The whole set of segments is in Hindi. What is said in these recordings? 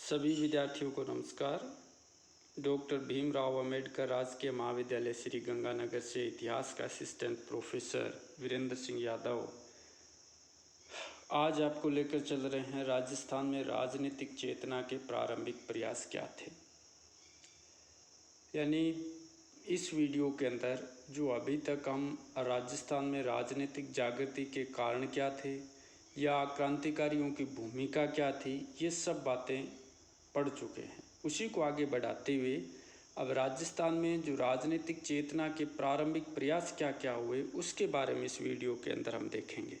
सभी विद्यार्थियों को नमस्कार। डॉक्टर भीमराव अंबेडकर राजकीय महाविद्यालय श्री गंगानगर से इतिहास का असिस्टेंट प्रोफेसर वीरेंद्र सिंह यादव आज आपको लेकर चल रहे हैं राजस्थान में राजनीतिक चेतना के प्रारंभिक प्रयास क्या थे। यानी इस वीडियो के अंदर जो अभी तक हम राजस्थान में राजनीतिक जागृति के कारण क्या थे या क्रांतिकारियों की भूमिका क्या थी, ये सब बातें पढ़ चुके हैं। उसी को आगे बढ़ाते हुए अब राजस्थान में जो राजनीतिक चेतना के प्रारंभिक प्रयास क्या क्या हुए उसके बारे में इस वीडियो के अंदर हम देखेंगे।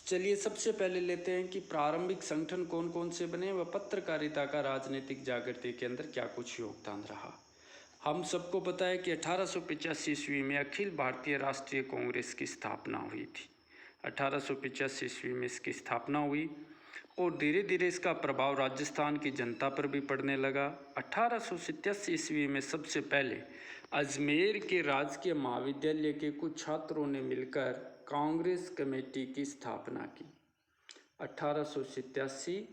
चलिए सबसे पहले लेते हैं कि प्रारंभिक संगठन कौन कौन से बने व पत्रकारिता का राजनीतिक जागृति के अंदर क्या कुछ योगदान रहा। हम सबको पता है कि 1885 ईस्वी में अखिल भारतीय राष्ट्रीय कांग्रेस की स्थापना हुई थी। 1885 ईस्वी में इसकी स्थापना हुई और धीरे धीरे इसका प्रभाव राजस्थान की जनता पर भी पड़ने लगा। 1887 ईस्वी में सबसे पहले अजमेर के राजकीय महाविद्यालय के कुछ छात्रों ने मिलकर कांग्रेस कमेटी की स्थापना की। 1887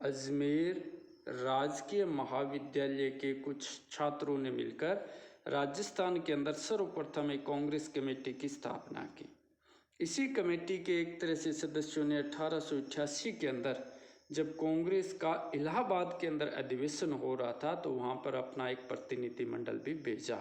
अजमेर राजकीय महाविद्यालय के कुछ छात्रों ने मिलकर राजस्थान के अंदर सर्वप्रथम एक कांग्रेस कमेटी की स्थापना की। इसी कमेटी के एक तरह से सदस्यों ने 1888 के अंदर जब कांग्रेस का इलाहाबाद के अंदर अधिवेशन हो रहा था तो वहाँ पर अपना एक प्रतिनिधिमंडल भी भेजा।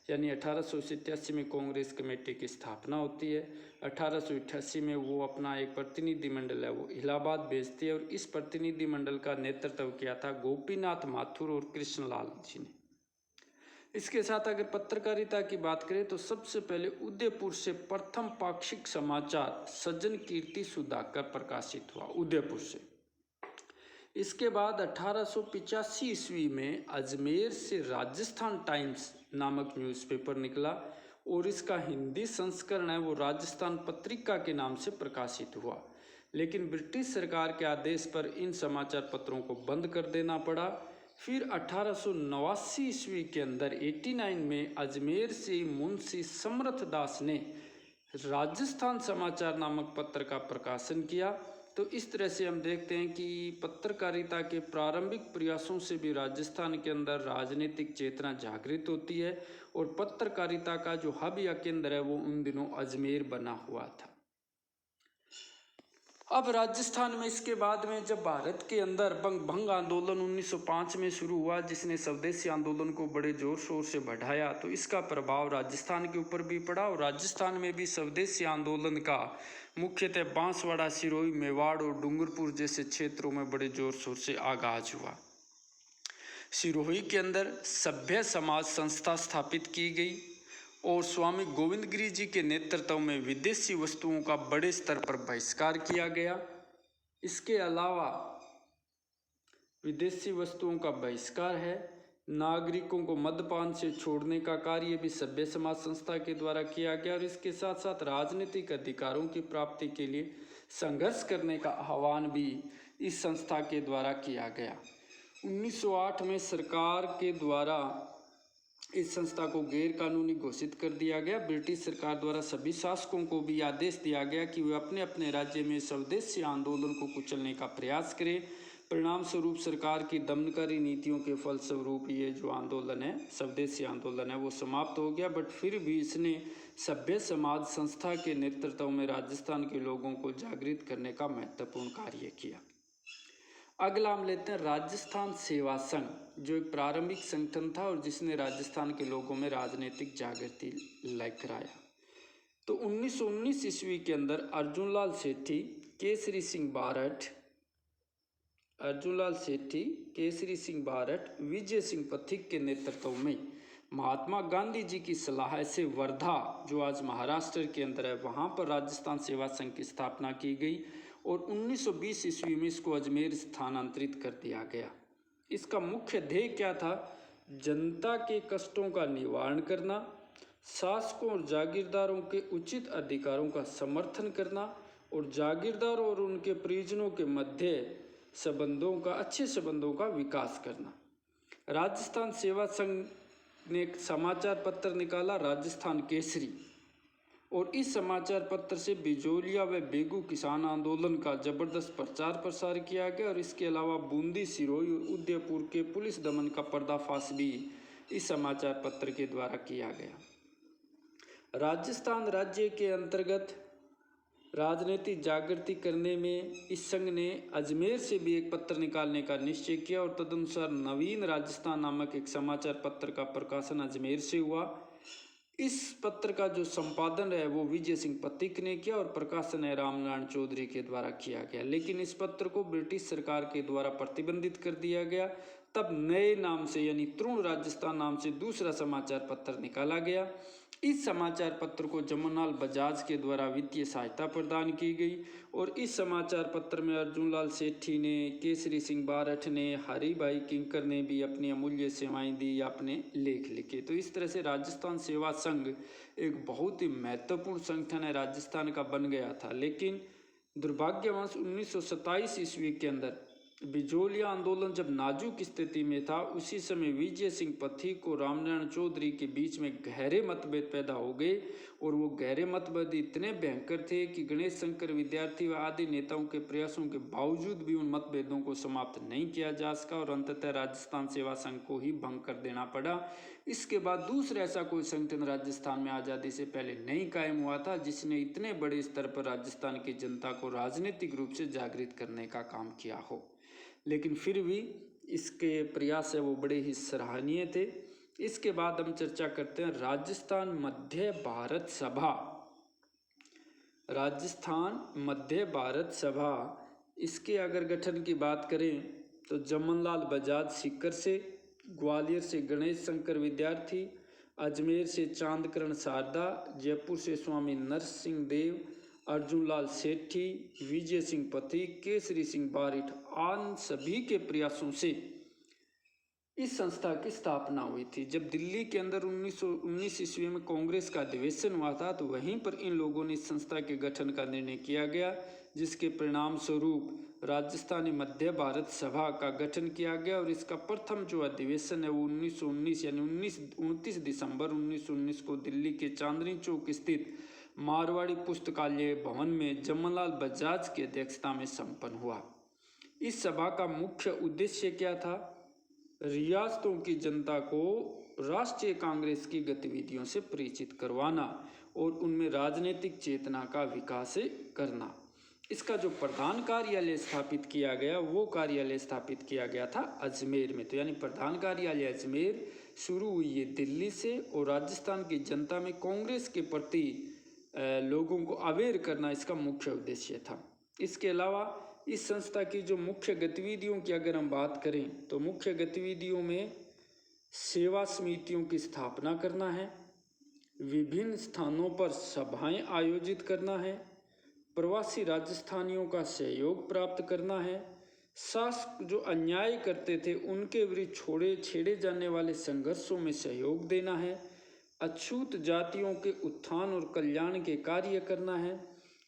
यानी 1887 में कांग्रेस कमेटी की स्थापना होती है। 1888 में वो अपना एक प्रतिनिधिमंडल है वो इलाहाबाद भेजती है और इस प्रतिनिधिमंडल का नेतृत्व किया था गोपीनाथ माथुर और कृष्णलाल जी ने। इसके साथ अगर पत्रकारिता की बात करें तो सबसे पहले उदयपुर से प्रथम पाक्षिक समाचार सज्जन कीर्ति सुधाकर प्रकाशित हुआ उदयपुर से। इसके बाद 1885 ईस्वी में अजमेर से राजस्थान टाइम्स नामक न्यूज़पेपर निकला और इसका हिंदी संस्करण है वो राजस्थान पत्रिका के नाम से प्रकाशित हुआ। लेकिन ब्रिटिश सरकार के आदेश पर इन समाचार पत्रों को बंद कर देना पड़ा। फिर 1889 ईस्वी के अंदर 89 में अजमेर से मुंशी समर्थ दास ने राजस्थान समाचार नामक पत्र का प्रकाशन किया। तो इस तरह से हम देखते हैं कि पत्रकारिता के प्रारंभिक प्रयासों से भी राजस्थान के अंदर राजनीतिक चेतना जागृत होती है और पत्रकारिता का जो हब या केंद्र है वो उन दिनों अजमेर बना हुआ था। अब राजस्थान में इसके बाद में जब भारत के अंदर भंग आंदोलन 1905 में शुरू हुआ जिसने स्वदेशी आंदोलन को बड़े जोर शोर से बढ़ाया तो इसका प्रभाव राजस्थान के ऊपर भी पड़ा और राजस्थान में भी स्वदेशी आंदोलन का मुख्यतः बांसवाड़ा, सिरोही, मेवाड़ और डूंगरपुर जैसे क्षेत्रों में बड़े जोर शोर से आगाज हुआ। सिरोही के अंदर सभ्य समाज संस्था स्थापित की गई और स्वामी गोविंद गिरी जी के नेतृत्व में विदेशी वस्तुओं का बड़े स्तर पर बहिष्कार किया गया। इसके अलावा विदेशी वस्तुओं का बहिष्कार है, नागरिकों को मद्यपान से छोड़ने का कार्य भी सभ्य समाज संस्था के द्वारा किया गया और इसके साथ साथ राजनीतिक अधिकारों की प्राप्ति के लिए संघर्ष करने का आह्वान भी इस संस्था के द्वारा किया गया। 1908 में सरकार के द्वारा इस संस्था को गैर कानूनी घोषित कर दिया गया। ब्रिटिश सरकार द्वारा सभी शासकों को भी आदेश दिया गया कि वे अपने अपने राज्य में स्वदेशी आंदोलन को कुचलने का प्रयास करें। परिणाम स्वरूप सरकार की दमनकारी नीतियों के फलस्वरूप ये जो आंदोलन है स्वदेशी आंदोलन है वो समाप्त हो गया। बट फिर भी इसने सभ्य समाज संस्था के नेतृत्व में राजस्थान के लोगों को जागृत करने का महत्वपूर्ण कार्य किया। अगला हम लेते हैं राजस्थान सेवा संघ, जो एक प्रारंभिक संगठन था और जिसने राजस्थान के लोगों में राजनीतिक जागृति लेकर आया। तो 1919 ईस्वी के अंदर अर्जुनलाल सेठी, केसरी सिंह बारठ, विजय सिंह पथिक के नेतृत्व में महात्मा गांधी जी की सलाह से वर्धा, जो आज महाराष्ट्र के अंदर है, वहाँ पर राजस्थान सेवा संघ की स्थापना की गई और 1920 ईस्वी में इसको अजमेर स्थानांतरित कर दिया गया। इसका मुख्य ध्येय क्या था? जनता के कष्टों का निवारण करना, शासकों और जागीरदारों के उचित अधिकारों का समर्थन करना और जागीरदारों और उनके परिजनों के मध्य अच्छे संबंधों का विकास करना। राजस्थान सेवा संघ ने एक समाचार पत्र निकाला, राजस्थान केसरी, और इस समाचार पत्र से बिजोलिया व बेगू किसान आंदोलन का जबरदस्त प्रचार प्रसार किया गया और इसके अलावा बूंदी, सिरोही और उदयपुर के पुलिस दमन का पर्दाफाश भी इस समाचार पत्र के द्वारा किया गया। राजस्थान राज्य के अंतर्गत राजनीतिक जागृति करने में इस संघ ने अजमेर से भी एक पत्र निकालने का निश्चय किया और तदनुसार नवीन राजस्थान नामक एक समाचार पत्र का प्रकाशन अजमेर से हुआ। इस पत्र का जो संपादन है वो विजय सिंह पथिक ने किया और प्रकाशन है रामनारायण चौधरी के द्वारा किया गया, लेकिन इस पत्र को ब्रिटिश सरकार के द्वारा प्रतिबंधित कर दिया गया। तब नए नाम से यानी तृण राजस्थान नाम से दूसरा समाचार पत्र निकाला गया। इस समाचार पत्र को जमनलाल बजाज के द्वारा वित्तीय सहायता प्रदान की गई और इस समाचार पत्र में अर्जुन लाल सेठी ने, केसरी सिंह बारठ ने, हरिभाई किंकर ने भी अपनी अमूल्य सेवाएं दी या अपने लेख लिखे। तो इस तरह से राजस्थान सेवा संघ एक बहुत ही महत्वपूर्ण संगठन है राजस्थान का बन गया था, लेकिन दुर्भाग्यवश 1927 ईस्वी के अंदर बिजोलिया आंदोलन जब नाजुक स्थिति में था, उसी समय विजय सिंह पथिक और रामनारायण चौधरी के बीच में गहरे मतभेद पैदा हो गए और वो गहरे मतभेद इतने भयंकर थे कि गणेश शंकर विद्यार्थी व आदि नेताओं के प्रयासों के बावजूद भी उन मतभेदों को समाप्त नहीं किया जा सका और अंततः राजस्थान सेवा संघ को ही भंग कर देना पड़ा। इसके बाद दूसरा ऐसा कोई संगठन राजस्थान में आज़ादी से पहले नहीं कायम हुआ था जिसने इतने बड़े स्तर पर राजस्थान की जनता को राजनीतिक रूप से जागृत करने का काम किया हो, लेकिन फिर भी इसके प्रयास है वो बड़े ही सराहनीय थे। इसके बाद हम चर्चा करते हैं राजस्थान मध्य भारत सभा। राजस्थान मध्य भारत सभा, इसके अगर गठन की बात करें तो जमनलाल बजाज सीकर से, ग्वालियर से गणेश शंकर विद्यार्थी, अजमेर से चांदकरण शारदा, जयपुर से स्वामी नरसिंह देव, अर्जुन लाल सेठी, विजय सिंह पथिक, केसरी सिंह बारिठ, आन सभी के प्रयासों से इस संस्था की स्थापना हुई थी। जब दिल्ली के अंदर 1919 ईस्वी में कांग्रेस का अधिवेशन हुआ था तो वहीं पर इन लोगों ने इस संस्था के गठन का निर्णय किया गया, जिसके परिणाम स्वरूप राजस्थानी मध्य भारत सभा का गठन किया गया और इसका प्रथम जो अधिवेशन है वो 1919 यानी 29 दिसंबर 1919 को दिल्ली के चांदनी चौक स्थित मारवाड़ी पुस्तकालय भवन में जमनलाल बजाज की अध्यक्षता में संपन्न हुआ। इस सभा का मुख्य उद्देश्य क्या था? रियासतों की जनता को राष्ट्रीय कांग्रेस की गतिविधियों से परिचित करवाना और उनमें राजनीतिक चेतना का विकास करना। इसका जो प्रधान कार्यालय स्थापित किया गया वो कार्यालय स्थापित किया गया था अजमेर में। तो यानी प्रधान कार्यालय अजमेर, शुरू हुई है दिल्ली से और राजस्थान की जनता में कांग्रेस के प्रति लोगों को अवेयर करना इसका मुख्य उद्देश्य था। इसके अलावा इस संस्था की जो मुख्य गतिविधियों की अगर हम बात करें तो मुख्य गतिविधियों में सेवा समितियों की स्थापना करना है, विभिन्न स्थानों पर सभाएं आयोजित करना है, प्रवासी राजस्थानियों का सहयोग प्राप्त करना है, शासक जो अन्याय करते थे उनके विरुद्ध छेड़े जाने वाले संघर्षों में सहयोग देना है, अछूत जातियों के उत्थान और कल्याण के कार्य करना है,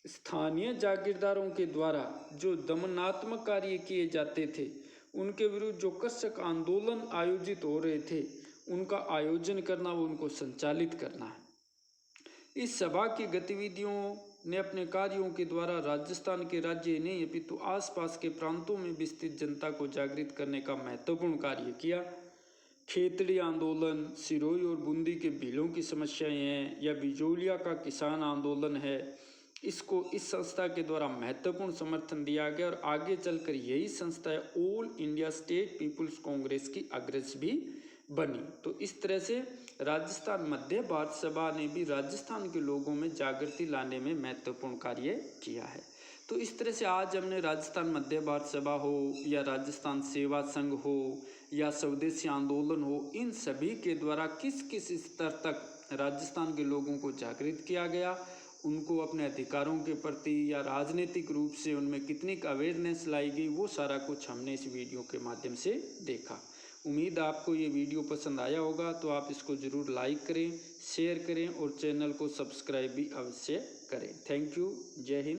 स्थानीय जागीरदारों के द्वारा जो दमनात्मक कार्य किए जाते थे उनके विरुद्ध जो कृषक आंदोलन आयोजित हो रहे थे उनका आयोजन करना, वो उनको संचालित करना है। इस सभा की गतिविधियों ने अपने कार्यों के द्वारा राजस्थान के राज्य नहीं अपितु आसपास के प्रांतों में विस्तृत जनता को जागृत करने का महत्वपूर्ण कार्य किया। खेतड़ी आंदोलन, सिरोही और बूंदी के भीलों की समस्याएं हैं या बिजोलिया का किसान आंदोलन है, इसको इस संस्था के द्वारा महत्वपूर्ण समर्थन दिया गया और आगे चलकर यही संस्था ऑल इंडिया स्टेट पीपुल्स कांग्रेस की अग्रज भी बनी। तो इस तरह से राजस्थान मध्य भारत सभा ने भी राजस्थान के लोगों में जागृति लाने में महत्वपूर्ण कार्य किया है। तो इस तरह से आज हमने राजस्थान मध्य भारत सभा हो या राजस्थान सेवा संघ हो या स्वदेशी आंदोलन हो, इन सभी के द्वारा किस किस स्तर तक राजस्थान के लोगों को जागृत किया गया, उनको अपने अधिकारों के प्रति या राजनीतिक रूप से उनमें कितनी अवेयरनेस लाई गई, वो सारा कुछ हमने इस वीडियो के माध्यम से देखा। उम्मीद आपको ये वीडियो पसंद आया होगा, तो आप इसको ज़रूर लाइक करें, शेयर करें और चैनल को सब्सक्राइब भी अवश्य करें। Thank you. जय हिंद।